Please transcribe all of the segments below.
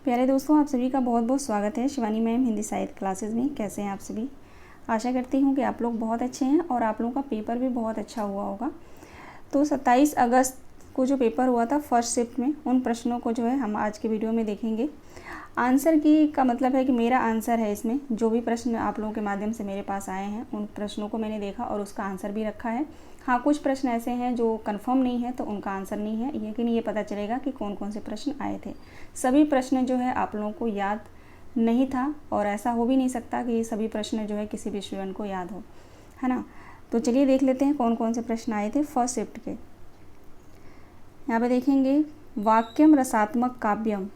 प्यारे दोस्तों, आप सभी का बहुत बहुत स्वागत है शिवानी मैम हिंदी साहित्य क्लासेस में। कैसे हैं आप सभी? आशा करती हूँ कि आप लोग बहुत अच्छे हैं और आप लोगों का पेपर भी बहुत अच्छा हुआ होगा। तो 27 अगस्त को जो पेपर हुआ था फर्स्ट शिफ्ट में, उन प्रश्नों को जो है हम आज के वीडियो में देखेंगे। आंसर की का मतलब है कि मेरा आंसर है इसमें। जो भी प्रश्न आप लोगों के माध्यम से मेरे पास आए हैं उन प्रश्नों को मैंने देखा और उसका आंसर भी रखा है। हाँ, कुछ प्रश्न ऐसे हैं जो कंफर्म नहीं है तो उनका आंसर नहीं है, लेकिन ये पता चलेगा कि कौन कौन से प्रश्न आए थे। सभी प्रश्न जो है आप लोगों को याद नहीं था और ऐसा हो भी नहीं सकता कि सभी प्रश्न जो है किसी भी स्टूडेंट को याद हो, है ना। तो चलिए देख लेते हैं कौन कौन से प्रश्न आए थे फर्स्ट शिफ्ट के। यहाँ पे देखेंगे, वाक्यम रसात्मक काव्यम,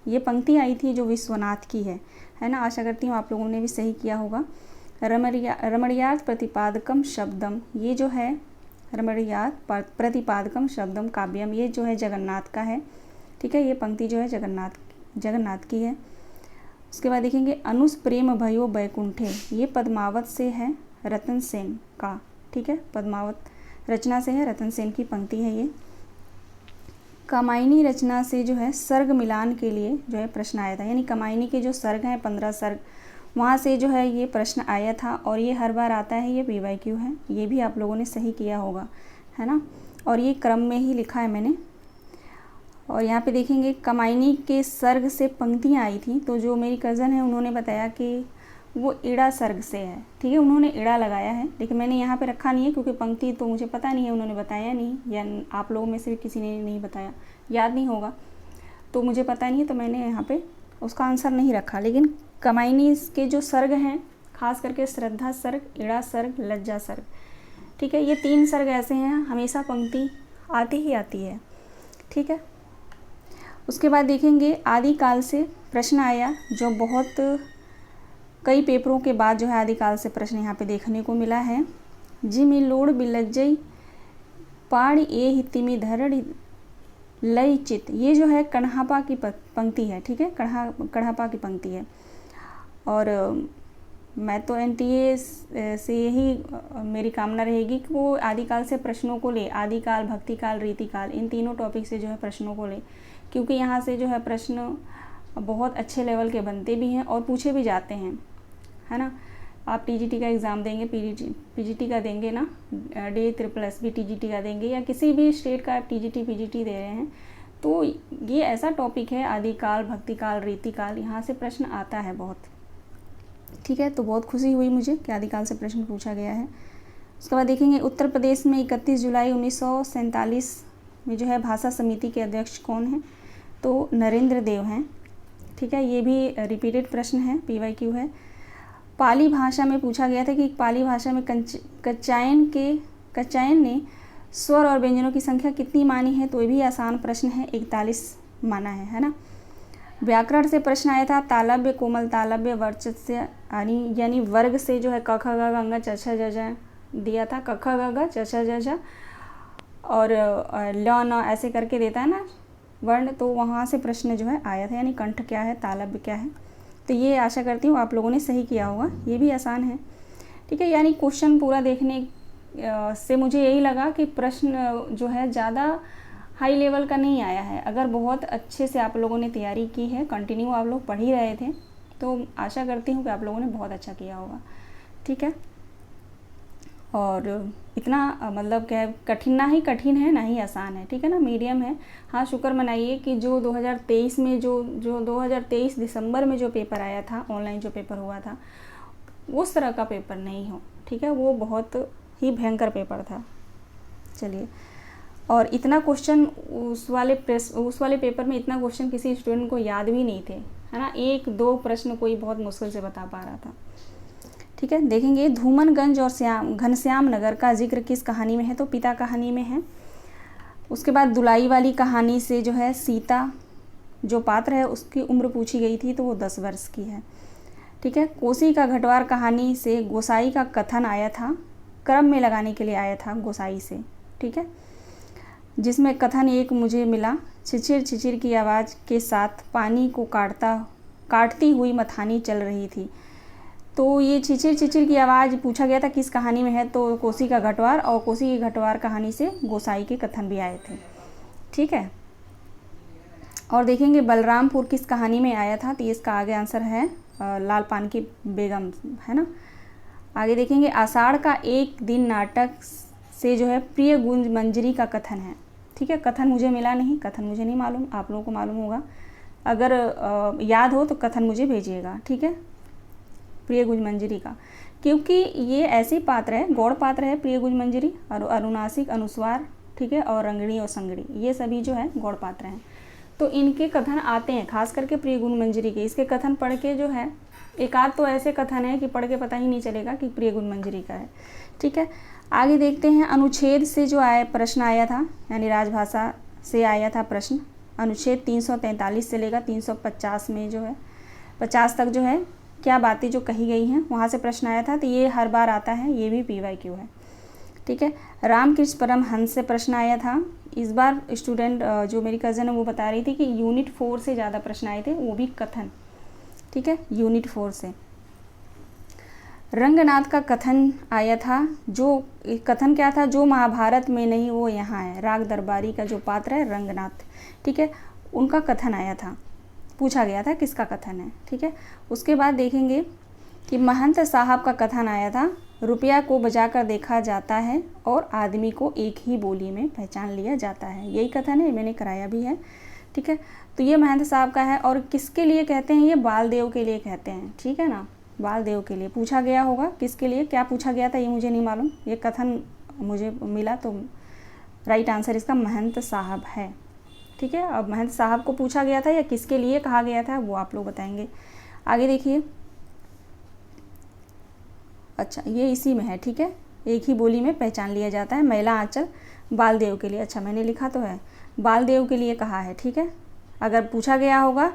ये पंक्ति आई थी जो विश्वनाथ की है ना। आशा करती हूँ आप लोगों ने भी सही किया होगा। रमणीयार्थ प्रतिपादकम शब्दम, ये जो है रमणीयार्थ प्रतिपादकम शब्दम काव्यम, ये जो है जगन्नाथ का है। ठीक है, ये पंक्ति जो है जगन्नाथ की है। उसके बाद देखेंगे, अनुस प्रेम भयो बैकुंठे, ये पद्मावत से है, रतन सेन का। ठीक है, पद्मावत रचना से है, रतन सेन की पंक्ति है ये। कामायनी रचना से जो है सर्ग मिलान के लिए जो है प्रश्न आया था, यानी कामायनी के जो सर्ग हैं 15 सर्ग, वहाँ से जो है ये प्रश्न आया था और ये हर बार आता है, ये PYQ है। ये भी आप लोगों ने सही किया होगा, है ना। और ये क्रम में ही लिखा है मैंने। और यहाँ पे देखेंगे, कामायनी के सर्ग से पंक्तियाँ आई थी, तो जो मेरी कज़न है उन्होंने बताया कि वो इड़ा सर्ग से है। ठीक है, उन्होंने इड़ा लगाया है, लेकिन मैंने यहाँ पे रखा नहीं है क्योंकि पंक्ति तो मुझे पता नहीं है, उन्होंने बताया नहीं, या आप लोगों में से भी किसी ने नहीं बताया, याद नहीं होगा, तो मुझे पता नहीं है, तो मैंने यहाँ पे उसका आंसर नहीं रखा। लेकिन कामायनी के जो सर्ग हैं, खास करके श्रद्धा सर्ग, इड़ा सर्ग, लज्जा सर्ग, ठीक है, ये 3 सर्ग ऐसे हैं हमेशा पंक्ति आती ही आती है। ठीक है, उसके बाद देखेंगे, आदिकाल से प्रश्न आया, जो बहुत कई पेपरों के बाद जो है आदिकाल से प्रश्न यहाँ पे देखने को मिला है। जिमि लोड़ बिलज्जई पाड़ ए हितिमि धरड़ लय चित, ये जो है कण्हापा की पंक्ति है। ठीक है, कण्हापा की पंक्ति है। और मैं तो NTA से यही मेरी कामना रहेगी कि वो आदिकाल से प्रश्नों को ले, आदिकाल, भक्तिकाल, रीतिकाल, इन तीनों टॉपिक से जो है प्रश्नों को ले, क्योंकि यहाँ से जो है प्रश्न बहुत अच्छे लेवल के बनते भी हैं और पूछे भी जाते हैं, है ना। आप TGT का एग्ज़ाम देंगे, PGT का देंगे ना, DSSS TGT का देंगे, या किसी भी स्टेट का आप TGT PGT दे रहे हैं, तो ये ऐसा टॉपिक है, आदिकाल, भक्तिकाल, रीतिकाल, यहाँ से प्रश्न आता है बहुत। ठीक है, तो बहुत खुशी हुई मुझे कि आदिकाल से प्रश्न पूछा गया है। उसके बाद देखेंगे, उत्तर प्रदेश में 31 जुलाई 1947 में जो है भाषा समिति के अध्यक्ष कौन हैं? तो नरेंद्र देव हैं। ठीक है, ये भी रिपीटेड प्रश्न है, PYQ है। पाली भाषा में पूछा गया था कि पाली भाषा में कच्चायन ने स्वर और व्यंजनों की संख्या कितनी मानी है? तो ये भी आसान प्रश्न है, 41 माना है ना। व्याकरण से प्रश्न आया था, तालव्य, कोमल तालव्य, वर्चस्व यानी वर्ग से जो है क ख ग घ च छ ज झ दिया था, क ख ग घ च छ ज झ, और ल न ऐसे करके देता है ना वर्ण, तो वहाँ से प्रश्न जो है आया था, यानी कंठ क्या है, तालव्य क्या है। तो ये आशा करती हूँ आप लोगों ने सही किया होगा, ये भी आसान है। ठीक है, यानी क्वेश्चन पूरा देखने से मुझे यही लगा कि प्रश्न जो है ज़्यादा हाई लेवल का नहीं आया है। अगर बहुत अच्छे से आप लोगों ने तैयारी की है, कंटिन्यू आप लोग पढ़ ही रहे थे, तो आशा करती हूँ कि आप लोगों ने बहुत अच्छा किया होगा। ठीक है, और इतना मतलब क्या है, कठिन ना ही कठिन है ना ही आसान है, ठीक है ना, मीडियम है। हाँ, शुक्र मनाइए कि जो 2023 में जो 2023 दिसंबर में जो पेपर आया था, ऑनलाइन जो पेपर हुआ था, उस तरह का पेपर नहीं हो। ठीक है, वो बहुत ही भयंकर पेपर था। चलिए, और इतना क्वेश्चन उस वाले पेपर में इतना क्वेश्चन किसी स्टूडेंट को याद भी नहीं थे, है ना। 1-2 प्रश्न कोई बहुत मुश्किल से बता पा रहा था। ठीक है, देखेंगे, धूमनगंज और घनश्याम नगर का जिक्र किस कहानी में है? तो पिता कहानी में है। उसके बाद दुलाई वाली कहानी से जो है सीता जो पात्र है उसकी उम्र पूछी गई थी, तो वो 10 वर्ष की है। ठीक है, कोसी का घटवार कहानी से गोसाई का कथन आया था, क्रम में लगाने के लिए आया था गोसाई से। ठीक है, जिसमें कथन एक मुझे मिला, छिचिर छिचिर की आवाज़ के साथ पानी को काटती हुई मथानी चल रही थी। तो ये छिचिर छिचिर की आवाज़ पूछा गया था किस कहानी में है? तो कोसी का घटवार, और कोसी की घटवार कहानी से गोसाई के कथन भी आए थे। ठीक है, और देखेंगे बलरामपुर किस कहानी में आया था, तो ये इसका आगे आंसर है लाल पान की बेगम, है ना। आगे देखेंगे आषाढ़ का एक दिन नाटक से जो है प्रिय गुंज मंजरी का कथन है। ठीक है, कथन मुझे मिला नहीं, कथन मुझे नहीं मालूम, आप लोगों को मालूम होगा, अगर याद हो तो कथन मुझे भेजिएगा। ठीक है, प्रिय गुंज मंजरी का, क्योंकि ये ऐसी पात्र है, गौड़ पात्र है प्रिय गुंज मंजरी, और अनुनासिक, अनुस्वार, ठीक है, और रंगड़ी और संगड़ी, ये सभी जो है गौड़ पात्र हैं। तो इनके कथन आते हैं, खास करके प्रिय गुंज मंजरी के। इसके कथन पढ़ के जो है, एक आध तो ऐसे कथन है कि पढ़ के पता ही नहीं चलेगा कि प्रिय गुंज मंजरी का है। ठीक है, आगे देखते हैं अनुच्छेद से जो आया प्रश्न आया था, यानी राजभाषा से आया था प्रश्न। अनुच्छेद 343 से लेकर 350 में जो है 50 तक जो है क्या बातें जो कही गई हैं वहाँ से प्रश्न आया था। तो ये हर बार आता है, ये भी PYQ है। ठीक है, रामकृष्ण परमहंस से प्रश्न आया था। इस बार स्टूडेंट जो मेरी कज़न है वो बता रही थी कि यूनिट 4 से ज़्यादा प्रश्न आए थे, वो भी कथन। ठीक है, यूनिट 4 से। रंगनाथ का कथन आया था, जो कथन क्या था, जो महाभारत में नहीं वो यहाँ है। राग दरबारी का जो पात्र है रंगनाथ, ठीक है, उनका कथन आया था, पूछा गया था किसका कथन है। ठीक है, उसके बाद देखेंगे कि महंत साहब का कथन आया था, रुपया को बजाकर देखा जाता है और आदमी को एक ही बोली में पहचान लिया जाता है। यही कथन है, मैंने कराया भी है। ठीक है, तो ये महंत साहब का है, और किसके लिए कहते हैं, ये बालदेव के लिए कहते हैं। ठीक है ना, बालदेव के लिए पूछा गया होगा, किसके लिए क्या पूछा गया था ये मुझे नहीं मालूम, ये कथन मुझे मिला, तो राइट आंसर इसका महंत साहब है। ठीक है, अब महंत साहब को पूछा गया था या किसके लिए कहा गया था वो आप लोग बताएंगे। आगे देखिए, अच्छा ये इसी में है। ठीक है, एक ही बोली में पहचान लिया जाता है, मैला आंचल बालदेव के लिए। अच्छा मैंने लिखा तो है बालदेव के लिए कहा है। ठीक है, अगर पूछा गया होगा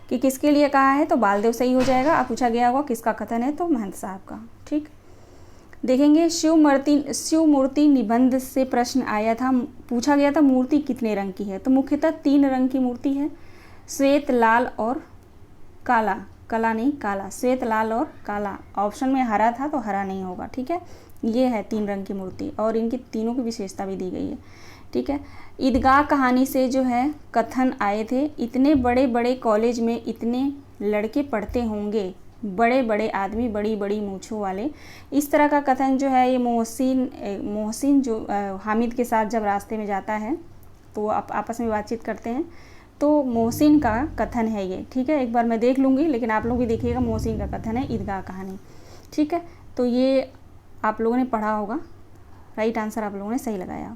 कि किसके लिए कहा है तो बालदेव सही हो जाएगा, अब पूछा गया होगा किसका कथन है तो महंत साहब का। ठीक, देखेंगे शिव मूर्ति निबंध से प्रश्न आया था, पूछा गया था मूर्ति कितने रंग की है, तो मुख्यतः 3 रंग की मूर्ति है, श्वेत, लाल और काला। काला नहीं, काला, श्वेत, लाल और काला। ऑप्शन में हरा था तो हरा नहीं होगा। ठीक है, ये है 3 रंग की मूर्ति, और इनकी तीनों की विशेषता भी दी गई है। ठीक है, ईदगाह कहानी से जो है कथन आए थे, इतने बड़े बड़े कॉलेज में इतने लड़के पढ़ते होंगे, बड़े बड़े आदमी, बड़ी बड़ी मूंछों वाले। इस तरह का कथन जो है ये मोहसिन जो हामिद के साथ जब रास्ते में जाता है तो आप आपस में बातचीत करते हैं, तो मोहसिन का कथन है ये। ठीक है, एक बार मैं देख लूँगी, लेकिन आप लोग भी देखिएगा, मोहसिन का कथन है ईदगाह कहानी। ठीक है, तो ये आप लोगों ने पढ़ा होगा, राइट आंसर आप लोगों ने सही लगाया,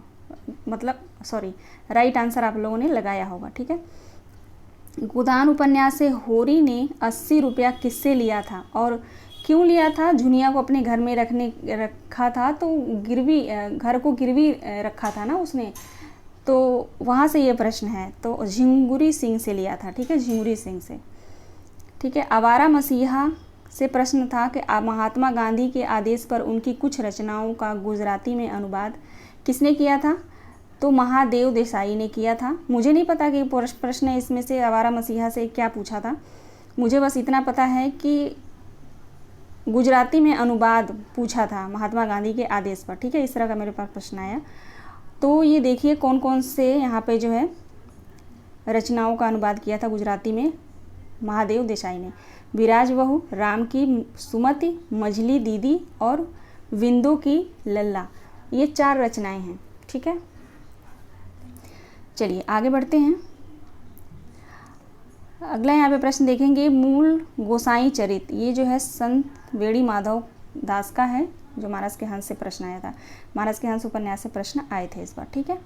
मतलब सॉरी राइट आंसर आप लोगों ने लगाया होगा। ठीक है, गोदान उपन्यास से होरी ने 80 रुपया किससे लिया था और क्यों लिया था। झुनिया को अपने घर में रखा था, तो गिरवी, घर को गिरवी रखा था ना उसने, तो वहाँ से ये प्रश्न है, तो झिंगुरी सिंह से लिया था। ठीक है, झिंगुरी सिंह से। ठीक है, आवारा मसीहा से प्रश्न था कि महात्मा गांधी के आदेश पर उनकी कुछ रचनाओं का गुजराती में अनुवाद किसने किया था, तो महादेव देसाई ने किया था। मुझे नहीं पता कि प्रश्न इसमें से आवारा मसीहा से क्या पूछा था, मुझे बस इतना पता है कि गुजराती में अनुवाद पूछा था महात्मा गांधी के आदेश पर। ठीक है, इस तरह का मेरे पास प्रश्न आया। तो ये देखिए कौन कौन से यहाँ पे जो है रचनाओं का अनुवाद किया था गुजराती में महादेव देसाई ने। विराज बहू, राम की सुमति, मझली दीदी और विंदो की लल्ला, ये 4 रचनाएं हैं। ठीक है, चलिए आगे बढ़ते हैं। अगला यहाँ पे प्रश्न देखेंगे, मूल गोसाई चरित, ये जो है संत वेणी माधव दास का है, जो मानस के हंस से प्रश्न आया था। मानस के हंस उपन्यास से प्रश्न आए थे इस बार। ठीक है,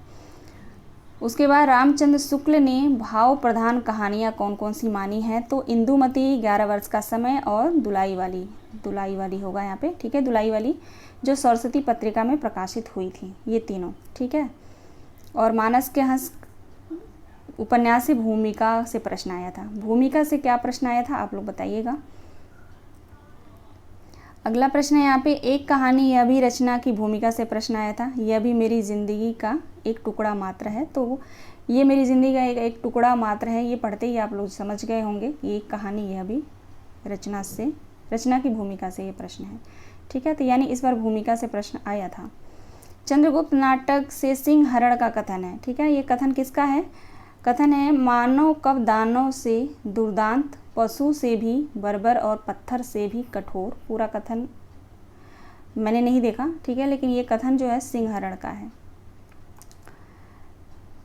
उसके बाद रामचंद्र शुक्ल ने भाव प्रधान कहानियाँ कौन कौन सी मानी हैं, तो इंदुमती, 11 वर्ष का समय और दुलाई वाली होगा यहाँ पे। ठीक है, दुलाई वाली जो सरस्वती पत्रिका में प्रकाशित हुई थी, ये तीनों। ठीक है, और मानस के हंस उपन्यास से भूमिका से प्रश्न आया था। भूमिका से क्या प्रश्न आया था आप लोग बताइएगा। अगला प्रश्न है यहाँ पे, एक कहानी यह भी रचना की भूमिका से प्रश्न आया था। यह भी मेरी ज़िंदगी का एक टुकड़ा मात्र है, तो ये मेरी ज़िंदगी का एक टुकड़ा मात्र है, ये पढ़ते ही आप लोग समझ गए होंगे। ये कहानी यह भी रचना की भूमिका से ये प्रश्न है। ठीक है, तो यानी इस बार भूमिका से प्रश्न आया था। चंद्रगुप्त नाटक से सिंह हरण का कथन है। ठीक है, ये कथन किसका है, कथन है मानव कब दानव से दुर्दांत, पशु से भी बर्बर और पत्थर से भी कठोर। पूरा कथन मैंने नहीं देखा, ठीक है, लेकिन ये कथन जो है सिंहरण का है।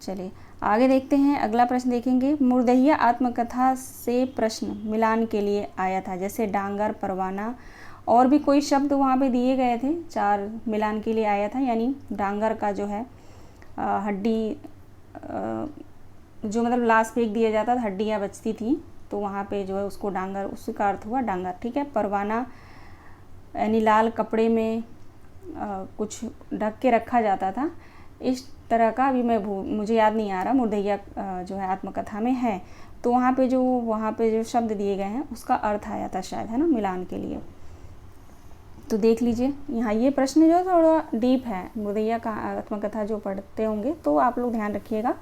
चलिए आगे देखते हैं, अगला प्रश्न देखेंगे। मुर्दहिया आत्मकथा से प्रश्न मिलान के लिए आया था, जैसे डांगर, परवाना और भी कोई शब्द वहाँ पे दिए गए थे, 4 मिलान के लिए आया था। यानी डांगर का जो है हड्डी, जो मतलब लाश फेंक दिया जाता था, हड्डियाँ बचती थी, तो वहाँ पे जो है उसको डांगर, उसका अर्थ हुआ डांगर, ठीक है। परवाना यानी लाल कपड़े में कुछ ढक के रखा जाता था, इस तरह का, अभी मुझे याद नहीं आ रहा, मुर्दहिया जो है आत्मकथा में है, तो वहाँ पे जो शब्द दिए गए हैं उसका अर्थ आया था शायद, है ना, मिलान के लिए। तो देख लीजिए यहाँ ये प्रश्न जो थोड़ा डीप है, मुर्दहिया का आत्मकथा जो पढ़ते होंगे तो आप लोग ध्यान रखिएगा।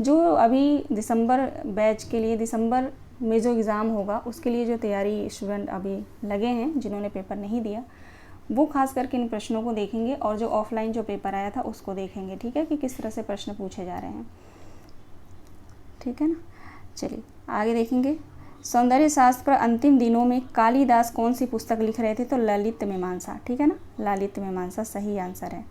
जो अभी दिसंबर बैच के लिए, दिसंबर में जो एग्ज़ाम होगा उसके लिए जो तैयारी स्टूडेंट अभी लगे हैं, जिन्होंने पेपर नहीं दिया, वो खास करके इन प्रश्नों को देखेंगे, और जो ऑफलाइन जो पेपर आया था उसको देखेंगे, ठीक है, कि किस तरह से प्रश्न पूछे जा रहे हैं, ठीक है ना। चलिए आगे देखेंगे। सौंदर्य शास्त्र पर अंतिम दिनों में कालिदास कौन सी पुस्तक लिख रहे थे? तो ललित मीमांसा, ठीक है ना, ललित मीमांसा सही आंसर है।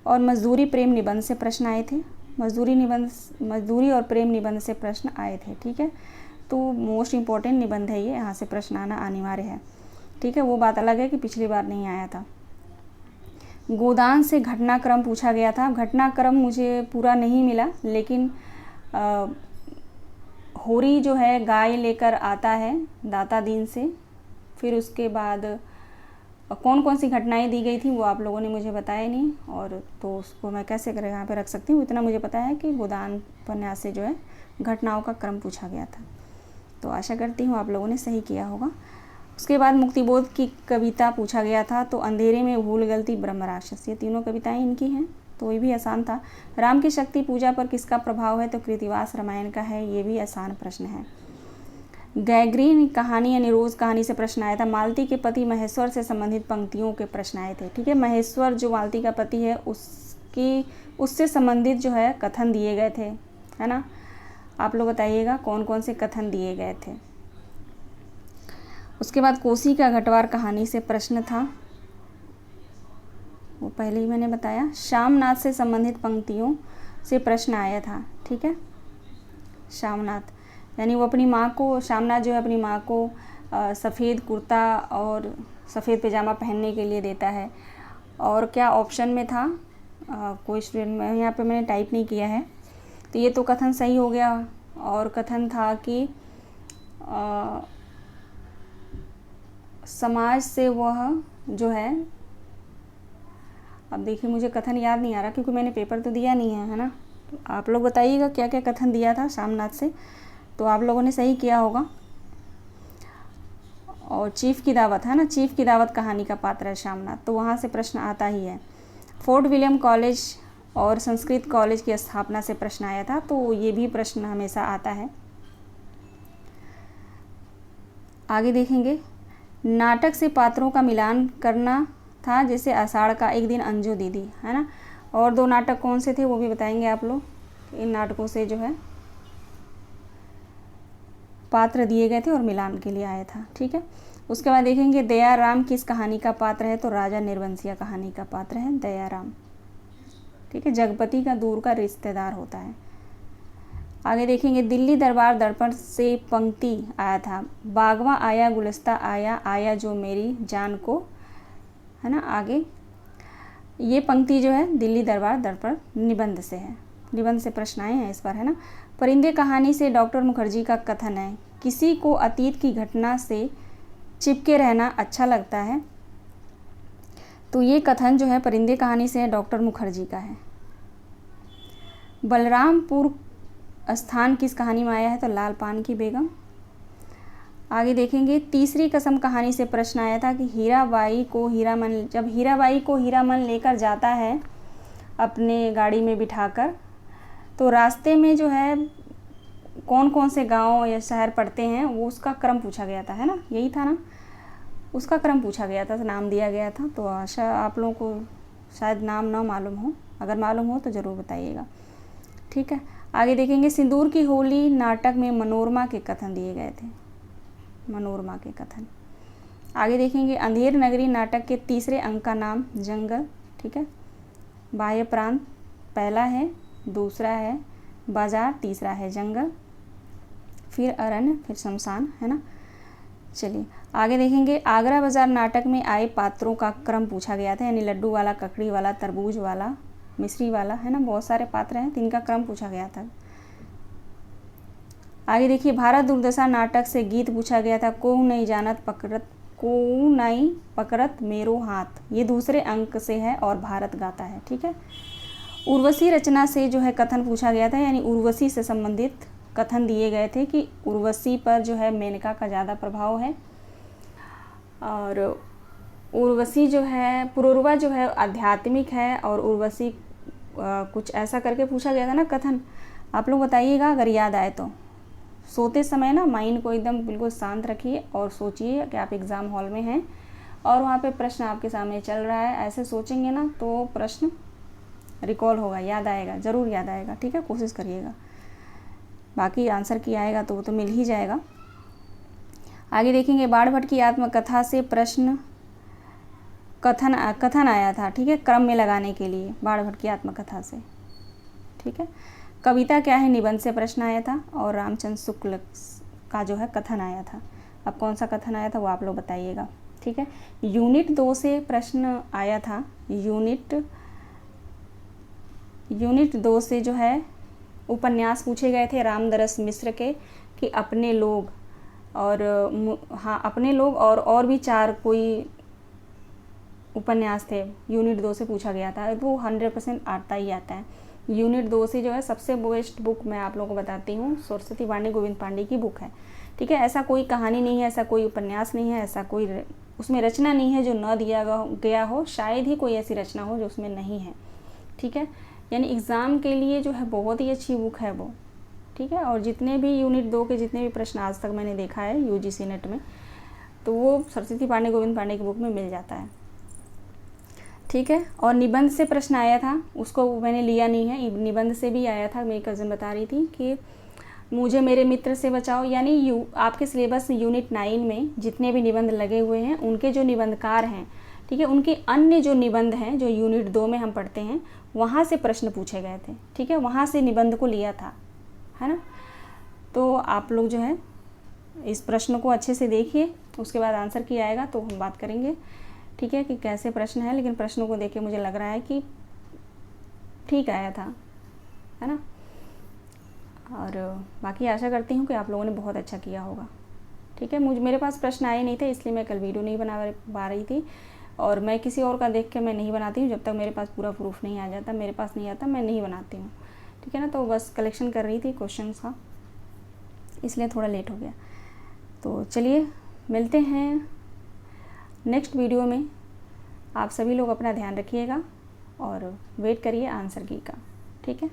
और मजदूरी प्रेम निबंध से प्रश्न आए थे, मजदूरी और प्रेम निबंध से प्रश्न आए थे, ठीक है। तो मोस्ट इम्पॉर्टेंट निबंध है ये, यहाँ से प्रश्न आना अनिवार्य है, ठीक है। वो बात अलग है कि पिछली बार नहीं आया था। गोदान से घटनाक्रम पूछा गया था, घटनाक्रम मुझे पूरा नहीं मिला, लेकिन होरी जो है गाय लेकर आता है दाता दीन से, फिर उसके बाद कौन कौन सी घटनाएं दी गई थी वो आप लोगों ने मुझे बताया नहीं, और तो उसको मैं कैसे कर यहाँ पे रख सकती हूँ। इतना मुझे पता है कि गोदान उपन्यास से जो है घटनाओं का क्रम पूछा गया था। तो आशा करती हूँ आप लोगों ने सही किया होगा। उसके बाद मुक्तिबोध की कविता पूछा गया था, तो अंधेरे में भूल गलती ब्रह्म राक्षस, ये तीनों कविताएं इनकी हैं, तो ये भी आसान था। राम की शक्ति पूजा पर किसका प्रभाव है? तो कृतिवास रामायण का है, ये भी आसान प्रश्न है। गैग्रीन कहानी या निरोज कहानी से प्रश्न आया था। मालती के पति महेश्वर से संबंधित पंक्तियों के प्रश्न आए थे, ठीक है। महेश्वर जो मालती का पति है उससे संबंधित जो है कथन दिए गए थे, है ना। आप लोग बताइएगा कौन कौन से कथन दिए गए थे। उसके बाद कोसी का घटवार कहानी से प्रश्न था, वो पहले ही मैंने बताया। श्यामनाथ से संबंधित पंक्तियों से प्रश्न आया था, ठीक है। श्यामनाथ यानी वो अपनी माँ को, श्यामनाथ जो है अपनी माँ को सफ़ेद कुर्ता और सफ़ेद पैजामा पहनने के लिए देता है। और क्या ऑप्शन में था, कोई स्टूडेंट में यहाँ पे मैंने टाइप नहीं किया है, तो ये तो कथन सही हो गया। और कथन था कि समाज से वह जो है, अब देखिए मुझे कथन याद नहीं आ रहा क्योंकि मैंने पेपर तो दिया नहीं है ना। तो आप लोग बताइएगा क्या क्या कथन दिया था श्यामनाथ से, तो आप लोगों ने सही किया होगा। और चीफ की दावत है ना, चीफ की दावत कहानी का पात्र है श्यामनाथ, तो वहाँ से प्रश्न आता ही है। फोर्ट विलियम कॉलेज और संस्कृत कॉलेज की स्थापना से प्रश्न आया था, तो ये भी प्रश्न हमेशा आता है। आगे देखेंगे, नाटक से पात्रों का मिलान करना था, जैसे आषाढ़ का एक दिन अंजू दीदी, है ना। और 2 नाटक कौन से थे वो भी बताएंगे आप लोग। इन नाटकों से जो है पात्र दिए गए थे और मिलान के लिए आया था, ठीक है। उसके बाद देखेंगे दयाराम किस कहानी का पात्र है? तो राजा निर्वंशिया कहानी का पात्र है दयाराम, ठीक है। जगपति का दूर का रिश्तेदार होता है। आगे देखेंगे दिल्ली दरबार दर्पण से पंक्ति आया था, बागवा आया गुलस्ता आया, आया जो मेरी जान को, है ना। आगे ये पंक्ति जो है दिल्ली दरबार दर्पण निबंध से है, निबंध से प्रश्न आए हैं इस बार, है ना। परिंदे कहानी से डॉक्टर मुखर्जी का कथन है, किसी को अतीत की घटना से चिपके रहना अच्छा लगता है, तो ये कथन जो है परिंदे कहानी से डॉक्टर मुखर्जी का है। बलरामपुर स्थान किस कहानी में आया है? तो लाल पान की बेगम। आगे देखेंगे तीसरी कसम कहानी से प्रश्न आया था कि हीराबाई को हीरामन, जब हीराबाई को हीरामन लेकर जाता है अपने गाड़ी में बिठाकर, तो रास्ते में जो है कौन कौन से गांव या शहर पड़ते हैं वो उसका क्रम पूछा गया था, है ना, यही था ना, उसका क्रम पूछा गया था, तो नाम दिया गया था। तो आशा आप लोगों को शायद नाम ना मालूम हो, अगर मालूम हो तो ज़रूर बताइएगा, ठीक है। आगे देखेंगे सिंदूर की होली नाटक में मनोरमा के कथन दिए गए थे, मनोरमा के कथन। आगे देखेंगे अंधेर नगरी नाटक के तीसरे अंक का नाम जंगल, ठीक है। बाह्य प्रांत पहला है, दूसरा है बाजार, तीसरा है जंगल, फिर अरण्य, फिर शमशान, है ना। चलिए आगे देखेंगे आगरा बाजार नाटक में आए पात्रों का क्रम पूछा गया था, यानी लड्डू वाला, ककड़ी वाला, तरबूज वाला, मिश्री वाला, है ना, बहुत सारे पात्र हैं, तिनका क्रम पूछा गया था। आगे देखिए भारत दुर्दशा नाटक से गीत पूछा गया था, कोहू नहीं जानत पकड़त, कोहू नहीं पकड़त मेरो हाथ, ये दूसरे अंक से है और भारत गाता है, ठीक है। उर्वशी रचना से जो है कथन पूछा गया था, यानी उर्वशी से संबंधित कथन दिए गए थे कि उर्वशी पर जो है मेनका का ज़्यादा प्रभाव है, और उर्वशी जो है, पुरूरवा जो है आध्यात्मिक है, और उर्वशी कुछ ऐसा करके पूछा गया था ना कथन। आप लोग बताइएगा अगर याद आए तो। सोते समय ना माइंड को एकदम बिल्कुल शांत रखिए और सोचिए कि आप एग्ज़ाम हॉल में हैं और वहाँ पे प्रश्न आपके सामने चल रहा है। ऐसे सोचेंगे ना तो प्रश्न रिकॉल होगा, याद आएगा, ज़रूर याद आएगा, ठीक है, कोशिश करिएगा। बाकी आंसर की आएगा तो वो तो मिल ही जाएगा। आगे देखेंगे बाण भट्ट की आत्मकथा से प्रश्न कथन आया था, ठीक है, क्रम में लगाने के लिए बाण भट्ट की आत्मकथा से, ठीक है। कविता क्या है निबंध से प्रश्न आया था, और रामचंद्र शुक्ल का जो है कथन आया था। अब कौन सा कथन आया था वो आप लोग बताइएगा, ठीक है। यूनिट 2 से प्रश्न आया था, यूनिट 2 से जो है उपन्यास पूछे गए थे रामदरस मिश्र के, कि अपने लोग, और हाँ अपने लोग और भी 4 कोई उपन्यास थे, यूनिट 2 से पूछा गया था। वो 100% आता ही आता है। यूनिट 2 से जो है सबसे बेस्ट बुक मैं आप लोगों को बताती हूँ, सरस्वती पांडे गोविंद पांडे की बुक है, ठीक है। ऐसा कोई कहानी नहीं है, ऐसा कोई उपन्यास नहीं है, ऐसा कोई उसमें रचना नहीं है जो न दिया गया हो, शायद ही कोई ऐसी रचना हो जो उसमें नहीं है, ठीक है। यानी एग्ज़ाम के लिए जो है बहुत ही अच्छी बुक है वो, ठीक है। और जितने भी यूनिट 2 के जितने भी प्रश्न आज तक मैंने देखा है UGC नेट में, तो वो सरस्वती पांडे गोविंद पांडे की बुक में मिल जाता है, ठीक है। और निबंध से प्रश्न आया था, उसको मैंने लिया नहीं है, निबंध से भी आया था। मेरी कज़न बता रही थी कि मुझे मेरे मित्र से बचाओ, यानी आपके सिलेबस यूनिट 9 में जितने भी निबंध लगे हुए हैं उनके जो निबंधकार हैं, ठीक है, उनके अन्य जो निबंध हैं जो यूनिट 2 में हम पढ़ते हैं वहाँ से प्रश्न पूछे गए थे, ठीक है, वहाँ से निबंध को लिया था, है ना। तो आप लोग जो है इस प्रश्न को अच्छे से देखिए, उसके बाद आंसर की आएगा तो हम बात करेंगे, ठीक है, कि कैसे प्रश्न है। लेकिन प्रश्नों को देख के मुझे लग रहा है कि ठीक आया था, है ना। और बाकी आशा करती हूँ कि आप लोगों ने बहुत अच्छा किया होगा, ठीक है। मेरे पास प्रश्न आए नहीं थे इसलिए मैं कल वीडियो नहीं बना पा रही थी, और मैं किसी और का देख के मैं नहीं बनाती हूँ, जब तक मेरे पास पूरा प्रूफ नहीं आ जाता, मेरे पास नहीं आता, मैं नहीं बनाती हूँ, ठीक है ना। तो बस कलेक्शन कर रही थी क्वेश्चंस का, इसलिए थोड़ा लेट हो गया। तो चलिए मिलते हैं नेक्स्ट वीडियो में। आप सभी लोग अपना ध्यान रखिएगा और वेट करिए आंसर की का, ठीक है।